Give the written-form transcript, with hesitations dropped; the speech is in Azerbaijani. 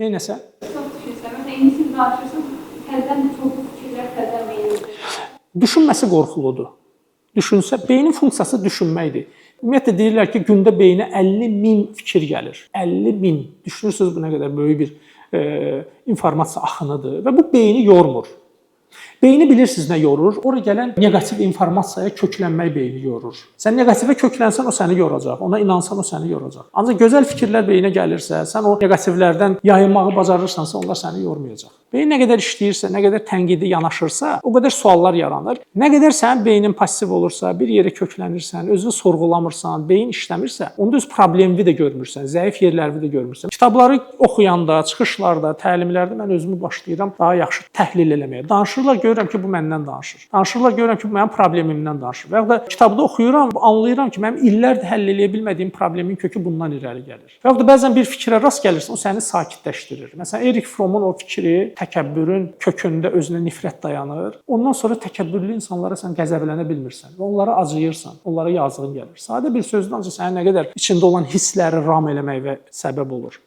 Neynəsə? Çox düşünürsən. Məsələn, ingilis danışırsan, təzədən çoxlu fikirlər təzədən verir. Düşünməsi qorxuludur. Düşünsə, beynin funksiyası düşünməkdir. Ümumiyyətlə deyirlər ki, gündə beyninə 50.000 fikir gəlir. 50.000. Düşünürsünüz bu nə qədər böyük bir informasiya axınıdır və bu beyni yormur. Beyni bilirsiniz nə yorur? Ora gələn neqativ informasiyaya köklənmək beyni yorur. Sən neqativə köklənsən, o səni yoracaq. Ona inansan, o səni yoracaq. Ancaq gözəl fikirlər beyinə gəlirsə, sən o neqativlərdən yayınmağı bacarırsansa, onlar səni yormayacaq. Beyin nə qədər işləyirsə, nə qədər tənqidi yanaşırsa, o qədər suallar yaranır. Nə qədər sənin beynin passiv olursa, bir yerə köklənirsən, özünü sorğulamırsan, beyin işləmirsə, onda öz problemini də görmürsən, zəif yerlərini də görmürsən. Kitabları oxuyanda, çıxışlarda, təlimlərdə mən özümü başlayıram daha yaxşı təhlil eləməyə. Danışırlar, görürəm ki, bu məndən danışır. Danışırlar, görürəm ki, bu mənim problemimdən danışır. Və ya da kitabda oxuyuram, anlayıram ki, mənim illərdir həll edə bilmədiyim problemin kökü bundan irəli gəlir. Və ya da bəzən bir fikrə rast gəlirsən, o səni sakitləşdirir. Məsələn, Erik Fromm'un o fikri təkəbbürün kökündə özünə nifrət dayanır. Ondan sonra təkəbbürlü insanlara sən qəzəblənə bilmirsən və onlara acıyırsan, onlara yazığın gəlir. Sadə bir sözlə ancaq sənin nə qədər içində olan hissləri ram eləmək və səbəb olur.